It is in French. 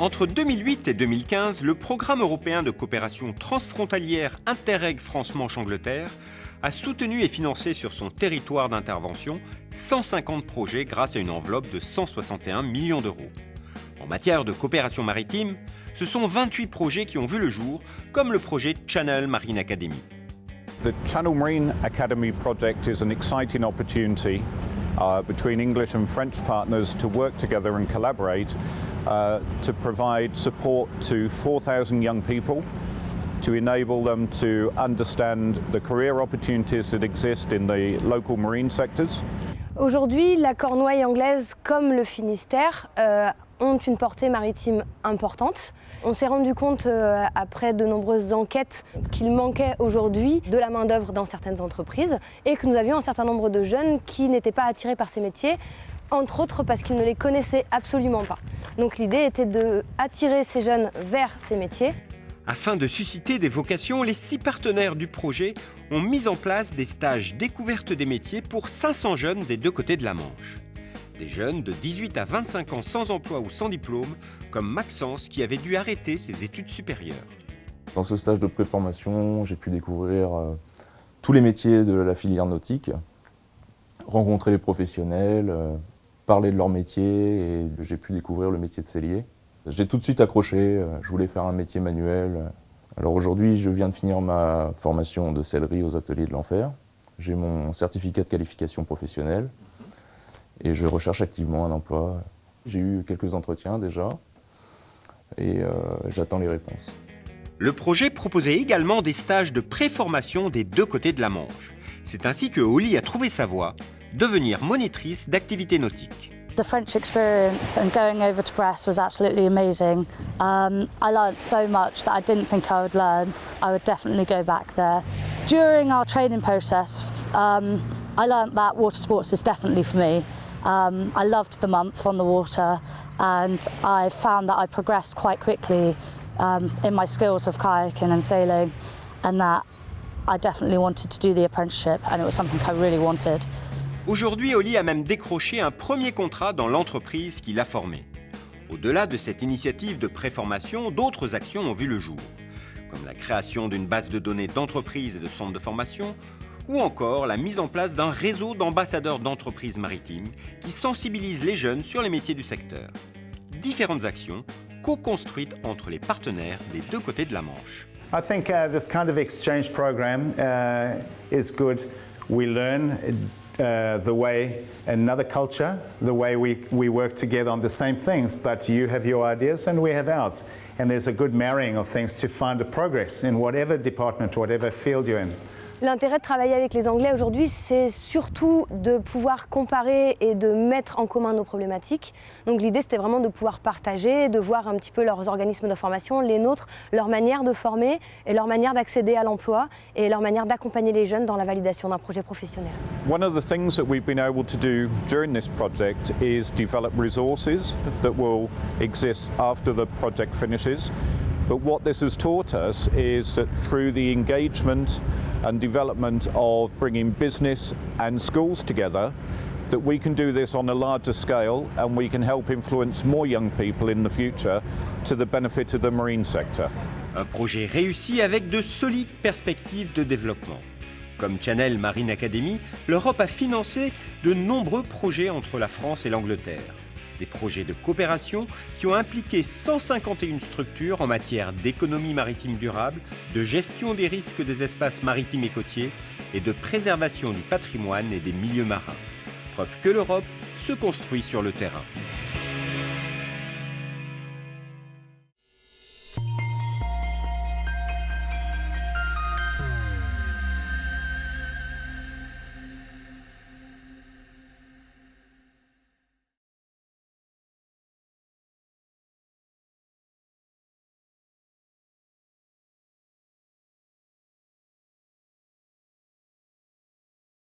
Entre 2008 et 2015, le programme européen de coopération transfrontalière Interreg France-Manche-Angleterre a soutenu et financé sur son territoire d'intervention 150 projets grâce à une enveloppe de 161 millions d'euros. En matière de coopération maritime, ce sont 28 projets qui ont vu le jour, comme le projet Channel Marine Academy. The Channel Marine Academy project is an exciting opportunity between English and French partners to work together and collaborate to provide support to 4,000 young people, to enable them to understand the career opportunities that exist in the local marine sectors. Aujourd'hui, la Cornouaille anglaise comme le Finistère ont une portée maritime importante. On s'est rendu compte, après de nombreuses enquêtes, qu'il manquait aujourd'hui de la main-d'œuvre dans certaines entreprises et que nous avions un certain nombre de jeunes qui n'étaient pas attirés par ces métiers, entre autres parce qu'ils ne les connaissaient absolument pas. Donc l'idée était d'attirer ces jeunes vers ces métiers. Afin de susciter des vocations, les 6 partenaires du projet ont mis en place des stages découverte des métiers pour 500 jeunes des deux côtés de la Manche. Des jeunes de 18 à 25 ans sans emploi ou sans diplôme, comme Maxence qui avait dû arrêter ses études supérieures. Dans ce stage de préformation, j'ai pu découvrir tous les métiers de la filière nautique, rencontrer les professionnels, parler de leur métier et j'ai pu découvrir le métier de sellier. J'ai tout de suite accroché, je voulais faire un métier manuel. Alors aujourd'hui, je viens de finir ma formation de sellerie aux ateliers de l'Enfer. J'ai mon certificat de qualification professionnelle et je recherche activement un emploi. J'ai eu quelques entretiens déjà et j'attends les réponses. Le projet proposait également des stages de préformation des deux côtés de la Manche. C'est ainsi que Holly a trouvé sa voie, devenir monitrice d'activités nautiques. The French experience and going over to Brest was absolutely amazing. I learned so much that I didn't think I would learn. I would definitely go back there. During our training process, I learned that water sports is definitely for me. I loved the month on the water and I found that I progressed quite quickly in my skills of kayaking and sailing and that I definitely wanted to do the apprenticeship and it was something I really wanted. Aujourd'hui, Holly a même décroché un premier contrat dans l'entreprise qui l'a formée. Au-delà de cette initiative de préformation, d'autres actions ont vu le jour, comme la création d'une base de données d'entreprises et de centres de formation, ou encore la mise en place d'un réseau d'ambassadeurs d'entreprises maritimes qui sensibilisent les jeunes sur les métiers du secteur. Différentes actions co-construites entre les partenaires des deux côtés de la Manche. I think this kind of exchange program is good. We learn the way, another culture, the way we work together on the same things, but you have your ideas and we have ours. And there's a good marrying of things to find a progress in whatever department, whatever field you're in. L'intérêt de travailler avec les Anglais aujourd'hui, c'est surtout de pouvoir comparer et de mettre en commun nos problématiques. Donc l'idée, c'était vraiment de pouvoir partager, de voir un petit peu leurs organismes de formation, les nôtres, leur manière de former et leur manière d'accéder à l'emploi et leur manière d'accompagner les jeunes dans la validation d'un projet professionnel. One of the things that we've been able to do during this project is develop resources that will exist after the project finishes. But what this has taught us is that through the engagement and development of bringing business and schools together, that we can do this on a larger scale and we can help influence more young people in the future to the benefit of the marine sector. Un projet réussi avec de solides perspectives de développement. Comme Channel Marine Academy, l'Europe a financé de nombreux projets entre la France et l'Angleterre. Des projets de coopération qui ont impliqué 151 structures en matière d'économie maritime durable, de gestion des risques des espaces maritimes et côtiers et de préservation du patrimoine et des milieux marins. Preuve que l'Europe se construit sur le terrain.